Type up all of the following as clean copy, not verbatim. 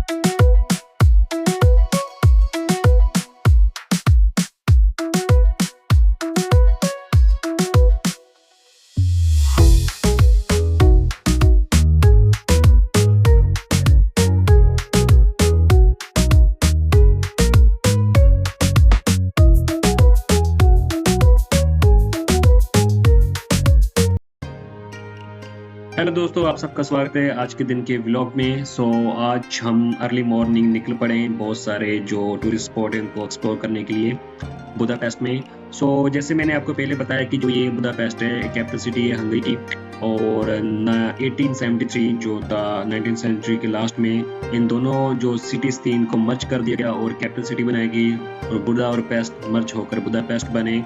Hello दोस्तों, आप सबका स्वागत है आज के दिन के व्लॉग में। आज हम अर्ली मॉर्निंग निकल पड़े हैं बहुत सारे जो टूरिस्ट स्पॉट हैं उनको एक्सप्लोर करने के लिए बुदापेस्ट में। जैसे मैंने आपको पहले बताया कि जो ये बुदापेस्ट है कैपिटल सिटी है हंगरी की, और 1873 जो था 19th सेंचुरी के लास्ट में इन दोनों जो सिटीज थी इनको मर्ज कर दिया गया और कैपिटल सिटी बनाई गई और बुदा और पेस्ट मर्ज होकर बुदापेस्ट बने।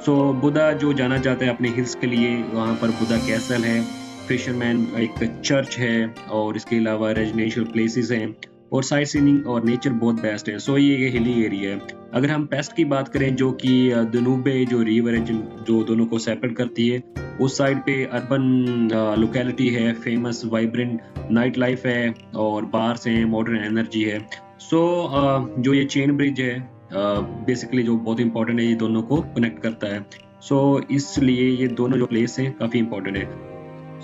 बुदा जो जाना जाता है अपने हिल्स के लिए, वहाँ पर बुदा कैसल है, फिशरमैन एक चर्च है और इसके अलावा रेजिडेंशियल प्लेसेस हैं और साइट सीइंग और नेचर बहुत बेस्ट है। ये हिली एरिया है। अगर हम पेस्ट की बात करें जो कि दनूबे जो रिवर है जो दोनों को सेपरेट करती है, उस साइड पे अर्बन लोकेलिटी है, फेमस वाइब्रेंट नाइट लाइफ है और बार्स हैं, मॉडर्न एनर्जी है। जो ये चेन ब्रिज है बेसिकली जो बहुत इंपॉर्टेंट है, ये दोनों को कनेक्ट करता है। इसलिए ये दोनों जो प्लेस हैं काफ़ी इंपॉर्टेंट है।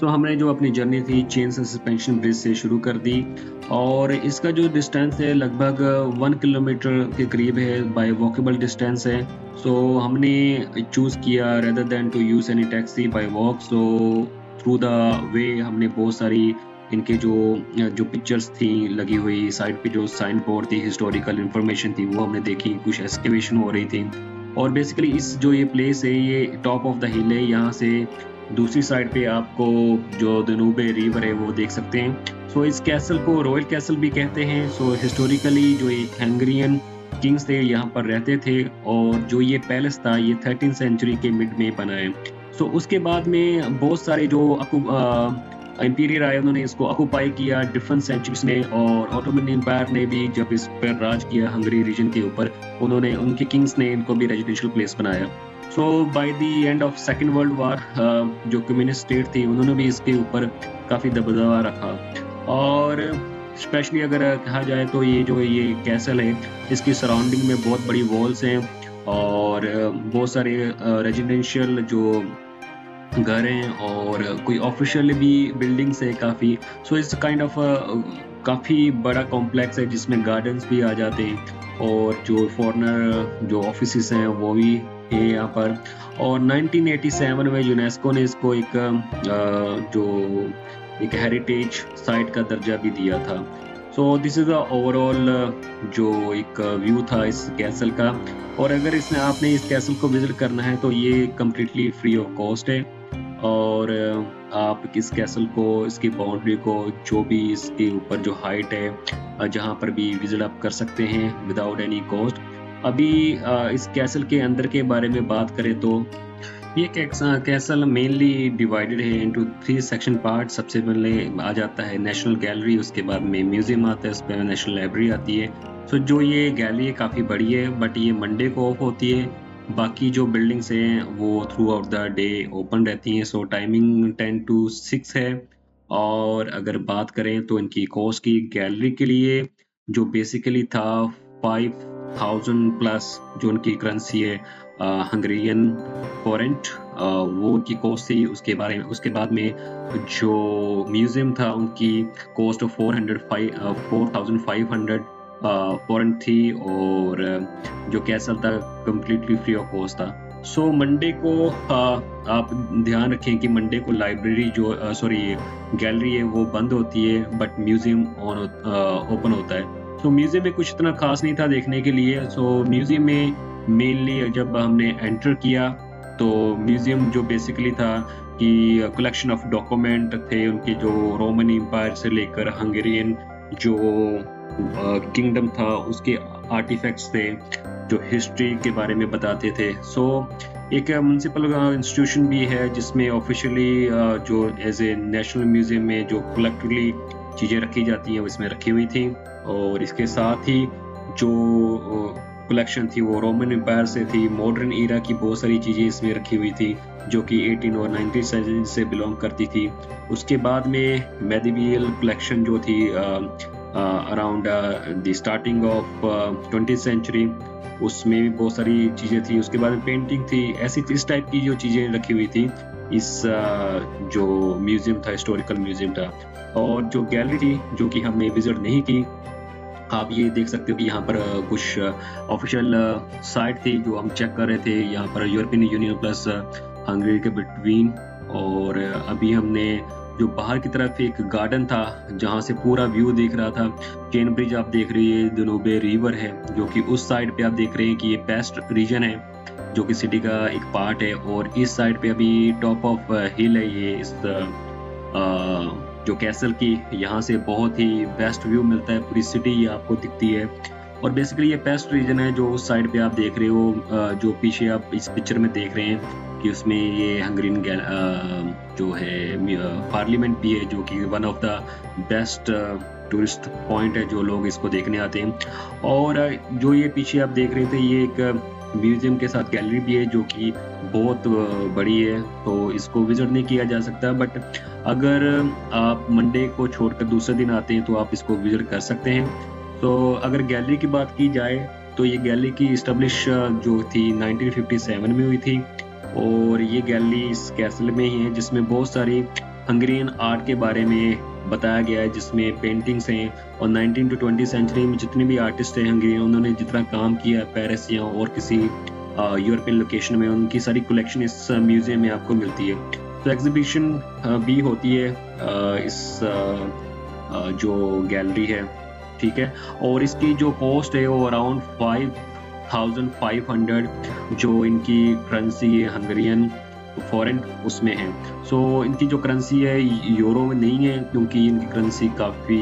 हमने जो अपनी जर्नी थी चेन सस्पेंशन ब्रिज से शुरू कर दी और इसका जो डिस्टेंस है लगभग 1 किलोमीटर के करीब है, बाय वॉकेबल डिस्टेंस है। हमने चूज़ किया rather than to use any taxi by walk. Through the way हमने बहुत सारी इनके जो पिक्चर्स थी लगी हुई साइड पे, जो साइन बोर्ड थी, हिस्टोरिकल इंफॉर्मेशन थी, वो हमने देखी। कुछ एक्सकेवेशन हो रही थी और बेसिकली इस जो ये प्लेस है ये टॉप ऑफ द हिल है। यहाँ से दूसरी साइड पे आपको जो दनूबे रिवर है वो देख सकते हैं। इस कैसल को रॉयल कैसल भी कहते हैं। हिस्टोरिकली जो एक हंगरियन किंग्स थे यहाँ पर रहते थे और जो ये पैलेस था ये 13th सेंचुरी के मिड में बना है। उसके बाद में बहुत सारे जो इंपीरियर आए उन्होंने इसको ऑक्युपाई किया डिफरेंट सेंचुरीज में, और ऑटोमन एम्पायर ने भी जब इस पर राज किया हंगरी रीजन के ऊपर, उनके किंग्स ने इनको भी रेजिडेंशियल प्लेस बनाया। By the end of second world war जो कम्युनिस्ट स्टेट थी उन्होंने भी इसके ऊपर काफ़ी दबदबा रखा। और स्पेशली अगर कहा जाए तो ये कैसल है, इसकी सराउंडिंग में बहुत बड़ी वॉल्स हैं और बहुत सारे रेजिडेंशियल जो घर हैं और कोई ऑफिशियल भी बिल्डिंग्स है काफ़ी। इट्स काइंड ऑफ काफ़ी बड़ा कॉम्प्लेक्स है जिसमें गार्डन्स भी आ जाते हैं और जो फॉरेनर जो ऑफिसेस हैं वो भी है यहाँ पर। और 1987 में यूनेस्को ने इसको एक हेरिटेज साइट का दर्जा भी दिया था। दिस इज़ द ओवरऑल जो एक व्यू था इस कैसल का। और अगर आपने इस कैसल को विजिट करना है तो ये कम्प्लीटली फ्री ऑफ कॉस्ट है और आप इस कैसल को, इसकी बाउंड्री को, जो भी इसके ऊपर जो हाइट है जहाँ पर भी विजिट आप कर सकते हैं विदाउट एनी कॉस्ट। अभी इस कैसल के अंदर के बारे में बात करें तो ये कैसल मेनली डिवाइडेड है इनटू 3 सेक्शन पार्ट। सबसे पहले आ जाता है नेशनल गैलरी, उसके बाद में म्यूजियम आता है, उस पर नेशनल लाइब्रेरी आती है। जो ये गैलरी है काफ़ी बड़ी है बट ये मंडे को ऑफ होती है। बाकी जो बिल्डिंग्स हैं वो through out the day open रहती हैं। टाइमिंग 10 to 6 है। और अगर बात करें तो इनकी कॉस्ट की गैलरी के लिए जो बेसिकली था 5000 प्लस जो उनकी करेंसी है हंगरियन फॉरेंट, वो उनकी कॉस्ट थी। उसके बाद में जो म्यूजियम था उनकी कॉस्ट 4500 फॉरेंट थी और जो कैसल था कम्प्लीटली फ्री ऑफ कॉस्ट था। मंडे को आप ध्यान रखें कि मंडे को लाइब्रेरी गैलरी है वो बंद होती है बट म्यूजियम ओपन होता है। म्यूजियम में कुछ इतना खास नहीं था देखने के लिए। म्यूजियम में मेनली जब हमने एंटर किया तो म्यूजियम जो बेसिकली था कि कलेक्शन ऑफ डॉक्यूमेंट थे उनके, जो रोमन एम्पायर से लेकर हंगेरियन जो किंगडम था उसके आर्टिफैक्ट्स थे जो हिस्ट्री के बारे में बताते थे। एक म्यूनिसिपल इंस्टीट्यूशन भी है जिसमें ऑफिशियली जो एज ए नेशनल म्यूजियम में जो कलेक्टिवली चीज़ें रखी जाती हैं वो इसमें रखी हुई थी। और इसके साथ ही जो कलेक्शन थी वो रोमन एम्पायर से थी। मॉडर्न ईरा की बहुत सारी चीज़ें इसमें रखी हुई थी जो कि 18 और 19 सेंचुरी से बिलोंग करती थी। उसके बाद में मेडिवियल कलेक्शन जो थी around the starting of 20th century, उसमें भी बहुत सारी चीज़ें थी। उसके बाद में पेंटिंग थी, ऐसी इस टाइप की जो चीज़ें रखी हुई थी इस जो म्यूज़ियम था, हिस्टोरिकल म्यूज़ियम था। और जो गैलरी थी जो कि हमने विज़िट नहीं की, आप ये देख सकते हो कि यहाँ पर कुछ ऑफिशियल साइट थी जो हम चेक कर रहे थे, यहाँ पर यूरोपियन यूनियन प्लस हंगरी के बिटवीन। और अभी हमने जो बाहर की तरफ एक गार्डन था जहाँ से पूरा व्यू दिख रहा था, चेन ब्रिज आप देख रही है, दनूबे रिवर है जो कि उस साइड पे आप देख रहे हैं कि ये पेस्ट रीजन है जो कि सिटी का एक पार्ट है। और इस साइड पे अभी टॉप ऑफ हिल है ये इस जो कैसल की, यहाँ से बहुत ही बेस्ट व्यू मिलता है, पूरी सिटी आपको दिखती है। और बेसिकली ये पेस्ट रीजन है जो उस साइड पे आप देख रहे हो, जो पीछे आप इस पिक्चर में देख रहे हैं कि उसमें ये हंगरीन जो है पार्लियामेंट भी है जो कि one of the best tourist point है जो लोग इसको देखने आते हैं। और जो ये पीछे आप देख रहे थे ये एक म्यूजियम के साथ गैलरी भी है जो कि बहुत बड़ी है, तो इसको विजिट नहीं किया जा सकता। बट अगर आप मंडे को छोड़कर दूसरे दिन आते हैं तो आप इसको विजिट कर सकते हैं। तो अगर गैलरी की बात की जाए तो ये गैलरी की इस्टेब्लिश जो थी 1957 में हुई थी, और ये गैलरी इस कैसल में ही है जिसमें बहुत सारी हंगेरियन आर्ट के बारे में बताया गया है, जिसमें पेंटिंग्स हैं। और 19 to 20 सेंचुरी में जितने भी आर्टिस्ट हैं हंगेरियन, उन्होंने जितना काम किया है पेरिस या और किसी यूरोपियन लोकेशन में, उनकी सारी कलेक्शन इस म्यूजियम में आपको मिलती है। तो एग्जीबिशन भी होती है इस जो गैलरी है, ठीक है। और इसकी जो कॉस्ट है वो अराउंड 5500 जो इनकी करेंसी है हंगेरियन फॉरेन उसमें है। सो इनकी जो करेंसी है यूरो में नहीं है क्योंकि इनकी करेंसी काफ़ी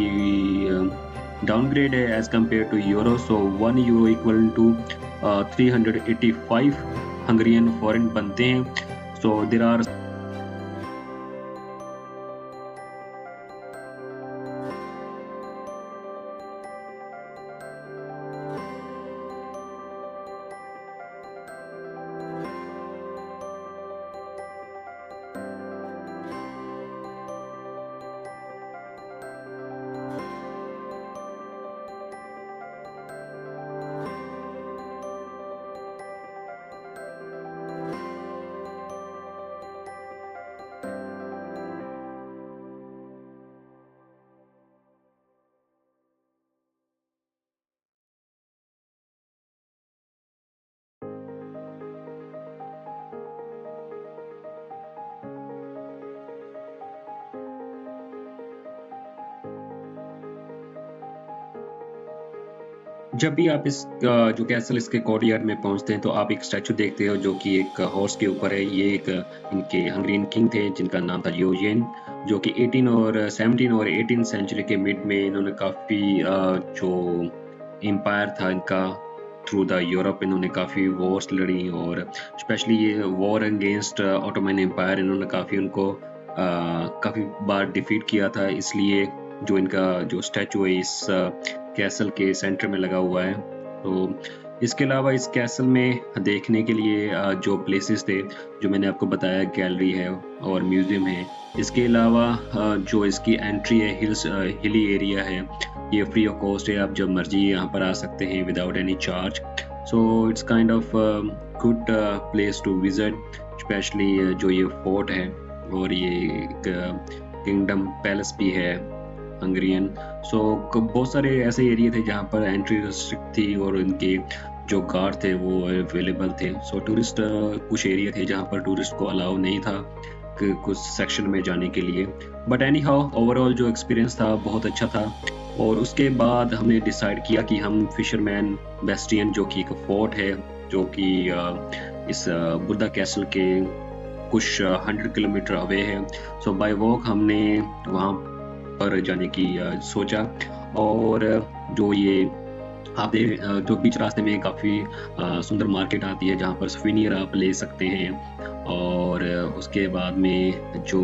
डाउनग्रेड है as compare to euro. So 1 euro equal to 385 Hungarian forint बनते हैं। सो देयर आर जब भी आप इस जो कैसल इसके कोर्टयार्ड में पहुंचते हैं तो आप एक स्टैचू देखते हो जो कि एक हॉर्स के ऊपर है। ये एक इनके हंगेरियन किंग थे जिनका नाम था यूजेन, जो कि 17 और 18 सेंचुरी के मिड में इन्होंने काफ़ी जो एम्पायर था इनका थ्रू द यूरोप, इन्होंने काफ़ी वॉर्स लड़ी। और स्पेशली ये वॉर अगेंस्ट ऑटोमन एम्पायर, इन्होंने काफ़ी उनको काफ़ी बार डिफीट किया था। इसलिए जो इनका जो स्टैचू है इस कैसल के सेंटर में लगा हुआ है। तो इसके अलावा इस कैसल में देखने के लिए जो प्लेसेस थे जो मैंने आपको बताया, गैलरी है और म्यूजियम है। इसके अलावा जो इसकी एंट्री है हिली एरिया है, ये फ्री ऑफ कॉस्ट है, आप जब मर्जी यहाँ पर आ सकते हैं without any charge. So it's kind of good place to visit, specially जो ये फोर्ट है और ये किंगडम पैलेस भी है हंगेरियन। सो बहुत सारे ऐसे एरिया थे जहाँ पर एंट्री रिस्ट्रिक्ट थी और इनके जो गार्ड थे वो अवेलेबल थे। सो टूरिस्ट कुछ एरिया थे जहाँ पर टूरिस्ट को अलाउ नहीं था कुछ सेक्शन में जाने के लिए। बट एनी हाउ ओवरऑल जो एक्सपीरियंस था बहुत अच्छा था। और उसके बाद हमने डिसाइड किया कि हम फिशरमैन बेस्टियन जो कि एक फोर्ट है जो कि इस बुद्धा कैसल के कुछ 100 किलोमीटर अवे है। सो बाय वॉक हमने वहाँ पर जाने की सोचा। और जो ये आप जो बीच रास्ते में काफ़ी सुंदर मार्केट आती है जहाँ पर सुवेनियर आप ले सकते हैं। और उसके बाद में जो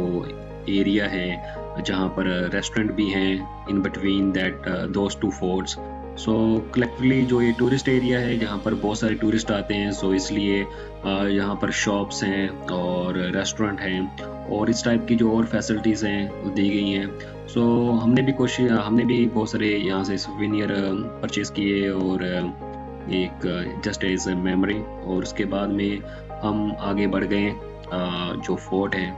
एरिया है जहाँ पर रेस्टोरेंट भी हैं in between that those two forts, so collectively जो ये टूरिस्ट एरिया है जहाँ पर बहुत सारे टूरिस्ट आते हैं, सो इसलिए यहाँ पर शॉप्स हैं और रेस्टोरेंट हैं और इस टाइप की जो और फैसिलिटीज़ हैं वो दी गई हैं। सो हमने भी बहुत सारे यहाँ से सुवेनियर परचेज़ किए और एक जस्ट एज ए मेमोरी। और उसके बाद में हम आगे बढ़ गए जो फोर्ट है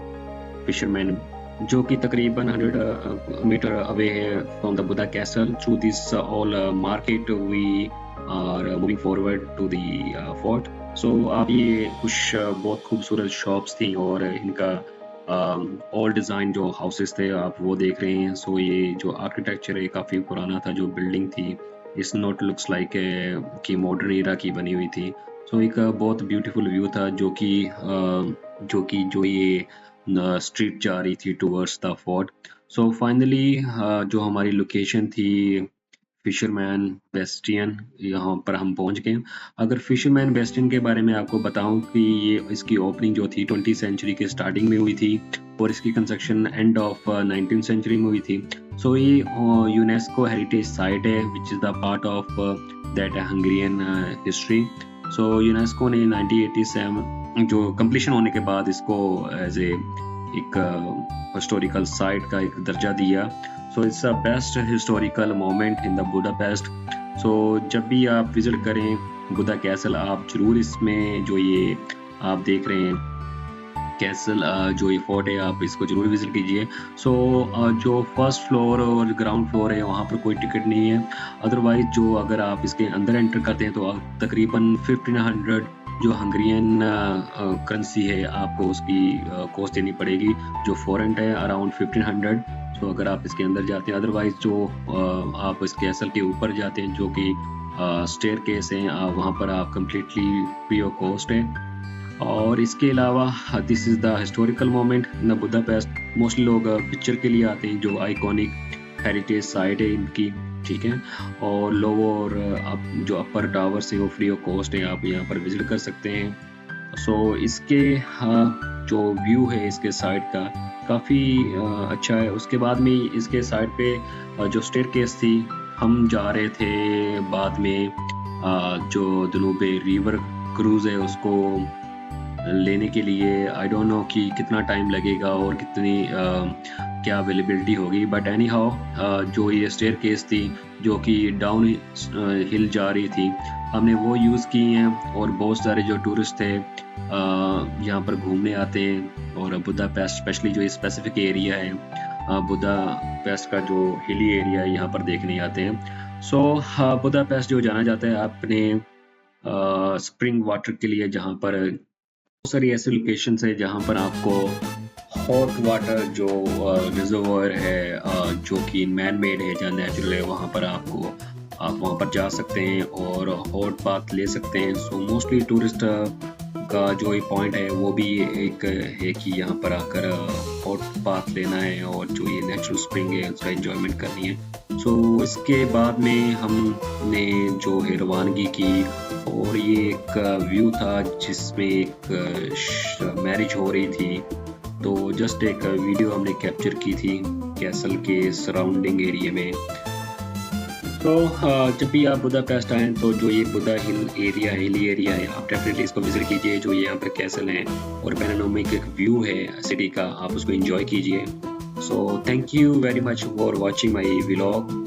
फिशरमैन, जो कि तकरीबन 100 मीटर अवे है from the Buda castle. Through this all market we are moving forward to the fort. So आप ये कुछ बहुत खूबसूरत शॉप्स थी और इनका ऑल डिज़ाइन जो हाउसेस थे आप वो देख रहे हैं। सो ये जो आर्किटेक्चर है काफ़ी पुराना था, जो बिल्डिंग थी इस नॉट लुक्स लाइक कि मॉडर्न एरा की बनी हुई थी। सो एक बहुत ब्यूटीफुल व्यू था जो ये स्ट्रीट जा रही थी towards the fort. So finally जो हमारी लोकेशन थी फिशरमैन बेस्टियन, यहाँ पर हम पहुँच गए। अगर फिशरमैन बेस्टियन के बारे में आपको बताऊं कि ये इसकी ओपनिंग जो थी 20th सेंचुरी के स्टार्टिंग में हुई थी और इसकी construction end of 19th century में हुई थी। सो ये यूनेस्को हेरिटेज साइट है which is the part of that Hungarian history. So UNESCO ने 1987 जो कंप्लीशन होने के बाद इसको एज एक हिस्टोरिकल साइट का एक दर्जा दिया। So it's a best historical moment in the Budapest. So जब भी आप विजिट करें बुद्धा कैसल, आप जरूर इसमें जो ये आप देख रहे हैं कैसल जो ये फोर्ट है आप इसको जरूर विजिट कीजिए। सो जो फर्स्ट फ्लोर और ग्राउंड फ्लोर है वहाँ पर कोई टिकट नहीं है। अदरवाइज जो अगर आप इसके अंदर एंटर करते हैं तो तकरीबन 1500 जो हंगेरियन करेंसी है आपको उसकी कॉस्ट देनी पड़ेगी, जो फॉरेन है अराउंड 1500। सो अगर आप इसके अंदर जाते हैं, अदरवाइज जो आप इस कैसल के ऊपर जाते हैं जो कि स्टेयर केस है वहाँ पर आप कम्प्लीटली फ्री ऑफ कॉस्ट है। और इसके अलावा this is the historical moment in the Budapest. Mostly लोग पिक्चर के लिए आते हैं, जो आइकॉनिक हेरिटेज साइट है इनकी, ठीक है। और लोअर जो अपर टावर्स है वो फ्री ऑफ कॉस्ट है, आप यहाँ पर विजिट कर सकते हैं। सो इसके जो व्यू है इसके साइड का काफ़ी अच्छा है। उसके बाद में इसके साइड पे जो स्टेयरकेस थी, हम जा रहे थे बाद में जो दनूबे रिवर क्रूज़ है उसको लेने के लिए। आई डोंट नो कि कितना टाइम लगेगा और कितनी क्या अवेलेबिलिटी होगी, बट एनी हाउ जो ये स्टेयर केस थी जो कि डाउन हिल जा रही थी, हमने वो यूज़ की हैं। और बहुत सारे जो टूरिस्ट थे यहाँ पर घूमने आते हैं और बुडापेस्ट स्पेशली जो स्पेसिफिक एरिया है बुडापेस्ट का जो हिली एरिया है यहाँ पर देखने आते हैं। सो बुडापेस्ट जो जाना जाता है अपने स्प्रिंग वाटर के लिए, जहाँ पर बहुत सारी ऐसी लोकेशंस है जहाँ पर आपको हॉट वाटर जो रिजर्वायर है जो कि मैन मेड है या नेचुरल है, वहाँ पर आप वहाँ पर जा सकते हैं और हॉट बाथ ले सकते हैं। सो मोस्टली टूरिस्ट का जो ये पॉइंट है वो भी एक है कि यहाँ पर आकर हॉट बाथ लेना है और जो ये नेचुरल स्प्रिंग है उसका एंजॉयमेंट करनी है। सो इसके बाद में हमने जो है रवानगी की और ये एक व्यू था जिसमें एक मैरिज हो रही थी, तो जस्ट एक वीडियो हमने कैप्चर की थी कैसल के सराउंडिंग एरिया में। तो जब भी आप बुडापेस्ट आएँ तो जो ये बुधा हिली एरिया है आप डेफिनेटली इसको विजिट कीजिए। जो यहाँ पर कैसल है और पैनोरामिक एक व्यू है सिटी का, आप उसको एंजॉय कीजिए। So thank you very much for watching my vlog.